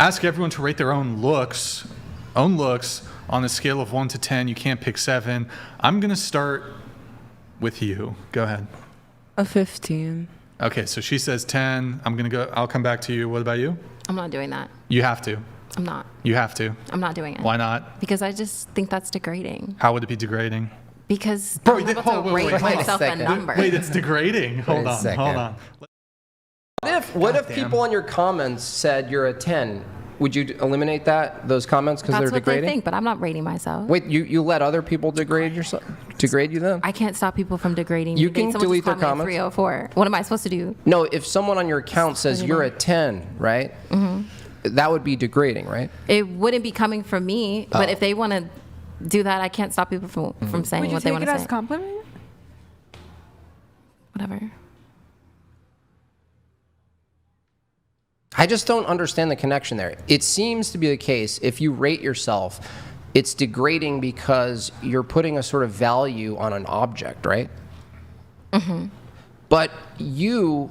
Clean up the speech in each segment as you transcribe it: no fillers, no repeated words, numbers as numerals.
ask everyone to rate their own looks on a scale of 1 to 10. You can't pick 7. I'm going to start with you. Go ahead. A 15. Okay, so she says 10. I'll come back to you. What about you? I'm not doing that. You have to. I'm not. You have to. I'm not doing it. Why not? Because I just think that's degrading. How would it be degrading? Because Bro, I'm able to rate myself a number. Wait, it's degrading. Hold on. What if people in your comments said you're a 10? Would you eliminate those comments because they're That's what degrading? they think, but I'm not rating myself. Wait, you let other people degrade you then? I can't stop people from degrading You me. can Someone delete just their commented comments? 304. What am I supposed to do? No, if someone on your account says you're a 10, right? Mm-hmm. That would be degrading, right? It wouldn't be coming from me, but if they want to do that, I can't stop people from saying what they want to say. Would you take it as a compliment? Whatever. I just don't understand the connection there. It seems to be the case, if you rate yourself, it's degrading because you're putting a sort of value on an object, right? Mm-hmm. But you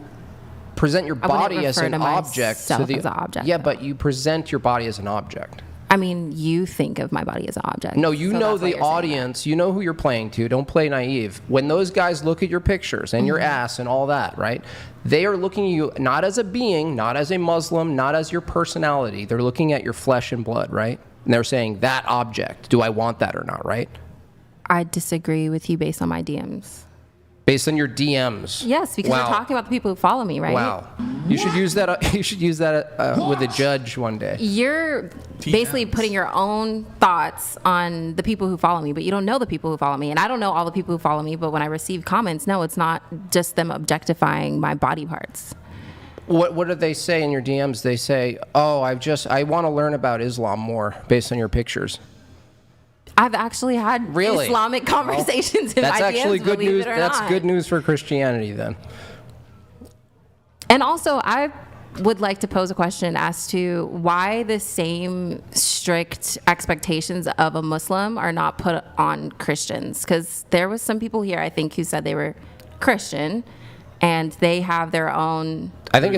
present your body as an object to the as an object. Yeah, but you present your body as an object. I mean, you think of my body as an object. No, you so know that's why the you're saying audience. You know who you're playing to. Don't play naive. When those guys look at your pictures and your ass and all that, right? They are looking at you not as a being, not as a Muslim, not as your personality. They're looking at your flesh and blood, right? And they're saying, that object, do I want that or not, right? I disagree with you based on my DMs. Based on your DMs. Yes, because you're talking about the people who follow me, right? Wow. You should use that. You should use that with a judge one day. You're basically putting your own thoughts on the people who follow me, but you don't know the people who follow me, and I don't know all the people who follow me. But when I receive comments, no, it's not just them objectifying my body parts. What do they say in your DMs? They say, "Oh, I want to learn about Islam more based on your pictures." I've actually had Islamic conversations in my DMs. That's actually good news. That's not. good news for Christianity then. And also, I would like to pose a question as to why the same strict expectations of a Muslim are not put on Christians. Because there was some people here, I think, who said they were Christian, and they have their own. I think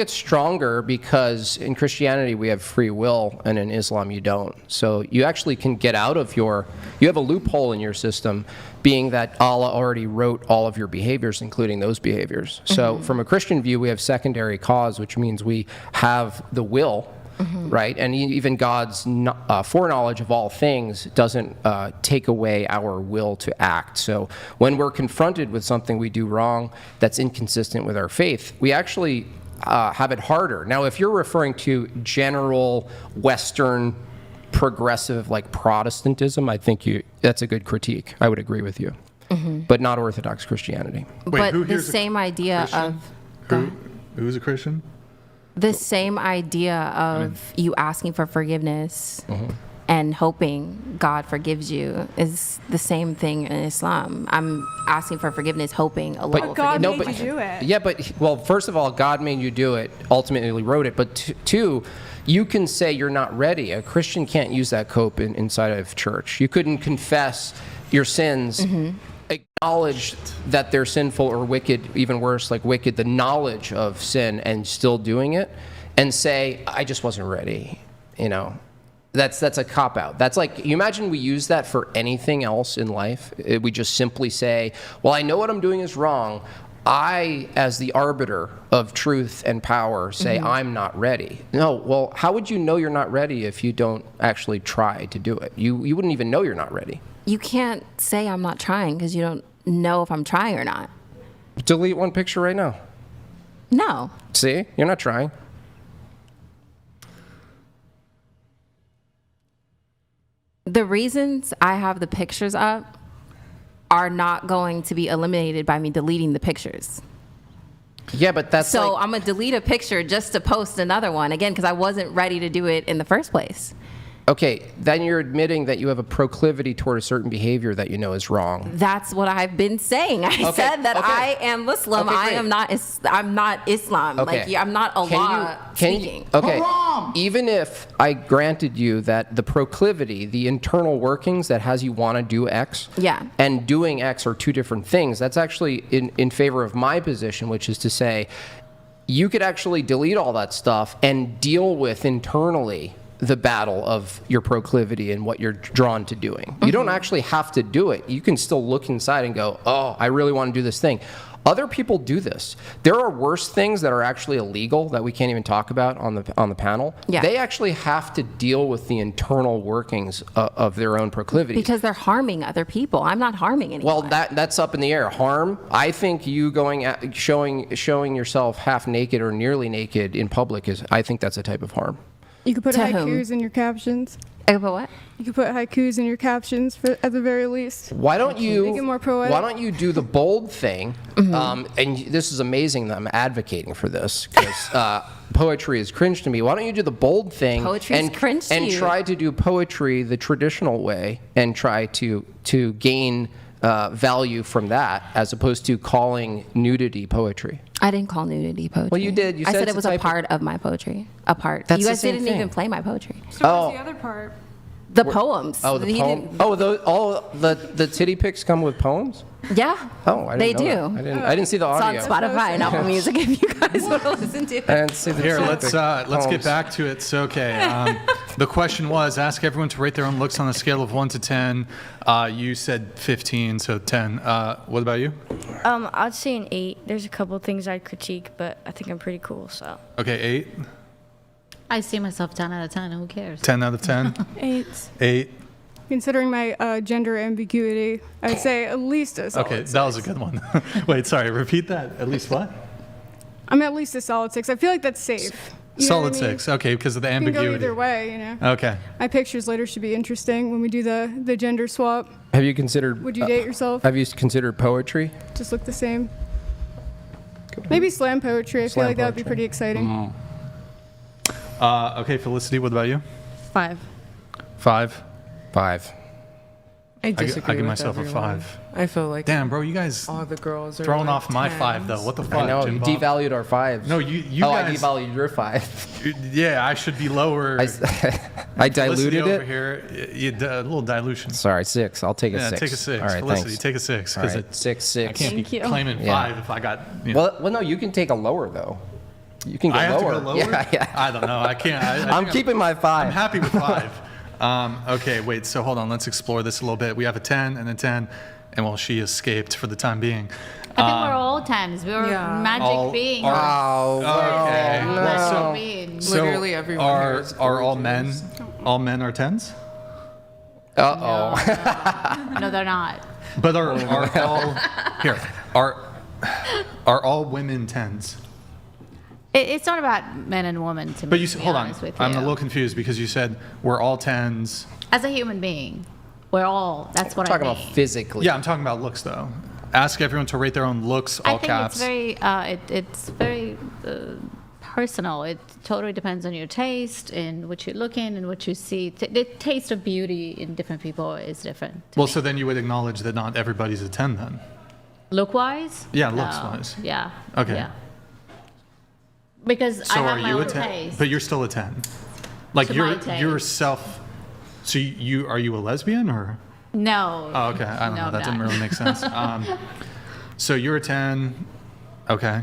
it's stronger because in Christianity we have free will, and in Islam you don't. So you actually can get out of you have a loophole in your system, being that Allah already wrote all of your behaviors, including those behaviors. So from a Christian view, we have secondary cause, which means we have the will. Right, and even God's foreknowledge of all things doesn't take away our will to act. So when we're confronted with something we do wrong that's inconsistent with our faith, we actually have it harder. Now, if you're referring to general Western progressive like Protestantism, I think that's a good critique. I would agree with you, but not Orthodox Christianity. But the same idea of who's a Christian? The same idea of you asking for forgiveness and hoping God forgives you is the same thing in Islam. I'm asking for forgiveness, hoping Allah will God forgive me. made you do it. Yeah, well, first of all, God made you do it, ultimately wrote it. But two, you can say you're not ready. A Christian can't use that cope inside of church. You couldn't confess your sins, acknowledge that they're sinful or wicked, even worse, like wicked, the knowledge of sin, and still doing it, and say, I just wasn't ready. That's a cop-out. That's like, you imagine we use that for anything else in life. We just simply say, well, I know what I'm doing is wrong. I, as the arbiter of truth and power, say I'm not ready. No, well, how would you know you're not ready if you don't actually try to do it? You wouldn't even know you're not ready. You can't say I'm not trying because you don't know if I'm trying or not. Delete one picture right now. No. See? You're not trying. The reasons I have the pictures up are not going to be eliminated by me deleting the pictures. Yeah, but that's so I'm going to delete a picture just to post another one, again, because I wasn't ready to do it in the first place. Okay, then you're admitting that you have a proclivity toward a certain behavior that you know is wrong. That's what I've been saying. I said that I am Muslim. I am not. I'm not Islam. Okay. Like I'm not Allah speaking. Okay. Even if I granted you that the proclivity, the internal workings that has you want to do X, and doing X are two different things. That's actually in favor of my position, which is to say, you could actually delete all that stuff and deal with internally the battle of your proclivity and what you're drawn to doing. You don't actually have to do it. You can still look inside and go, oh, I really want to do this thing. Other people do this. There are worse things that are actually illegal that we can't even talk about on the panel. Yeah. They actually have to deal with the internal workings of their own proclivities. Because they're harming other people. I'm not harming anyone. Well, that's up in the air. Harm. I think you showing yourself half naked or nearly naked in public I think that's a type of harm. You could put To whom? haikus in your captions. But what? You could put haikus in your captions at the very least. Why don't you? Make it more poetic. Why don't you do the bold thing? And this is amazing that I'm advocating for this because poetry is cringe to me. Why don't you do the bold thing? Poetry is cringe to and you. try to do poetry the traditional way and try to gain value from that as opposed to calling nudity poetry. I didn't call nudity poetry. Well, you did. You I said said it's it was a a type of- part of my poetry. A part. That's you the guys same didn't thing. even play my poetry. So Oh. what's the other part? The poems. Oh, the He poem. didn't- Oh, the titty pics come with poems. Yeah. Oh, I They didn't know do. that. I didn't see the It's on audio. Spotify and Apple Music if you guys want to listen to it. I didn't see the Here, titty let's pic let's get poems. back to it. So, okay, the question was: ask everyone to rate their own looks on a scale of 1 to 10. You said 15, so 10. What about you? I'd say an 8. There's a couple of things I'd critique, but I think I'm pretty cool, so. Okay, 8, I see myself 10 out of 10. Who cares? 10 out of 10, 8. 8. Considering my gender ambiguity, I'd say at least a solid Okay, 6. that was a good one. Wait, sorry, repeat that. At least what? I'm at least a solid 6. I feel like that's safe. You know what Solid I mean? 6. Okay, because of the It can go ambiguity. either way, you know. Okay. My pictures later should be interesting when we do the gender swap. Have you considered? Would you date yourself? Have you considered poetry? Just look the same. Maybe slam poetry. I feel Slam like that would be poetry. pretty exciting. Okay, Felicity, what about you? 5. 5. 5. I I disagree give with myself a everyone. 5. I feel like Damn, bro, you guys all the girls are throwing like off my 5 though. 10s. What the fuck? I know. Jim You Bob? devalued our 5s. No, you I guys. devalued your 5. Yeah, I should be lower. I Felicity diluted over it. here. A little dilution. Sorry, 6. I'll take a Yeah, 6. take a 6. All right, Felicity, thanks. take a 6. All Because right, 6, I 6. can't be Thank you. claiming Yeah. 5 if I got. You know. Well, no, you can take a lower though. You can go I have lower. to go lower. Yeah. I don't know. I can't. I'm keeping my 5. I'm happy with 5. Okay, wait. So hold on. Let's explore this a little bit. We have a 10 and a 10, and well, she escaped for the time being. I think we're all 10s. We're Yeah. magic All- beings. Oh, Okay. We're no. magic beings. So Literally everyone here are is are all men? gorgeous. All men are 10s? Uh-oh. No, they're not. But are all here? Are all women 10s? It's not about men and women to me. But you to be hold on. honest with I'm you. a little confused because you said we're all 10s. As a human being, we're all. That's what Talking I about mean. physically. Yeah, I'm talking about looks though. Ask everyone to rate their own looks, all I think caps. it's very. It's very personal. It totally depends on your taste and what you look in and what you see. The taste of beauty in different people is different. Well, so then you would acknowledge that not everybody's a 10 then. Look wise? Yeah, looks-wise. Yeah. Okay. Yeah. Because So I have are my you own a 10? taste. But you're still a 10. Like To you're my taste. yourself. So you are you a lesbian or? No. Oh, okay. I don't No, know. I'm That didn't not. really make sense. So you're a 10. Okay.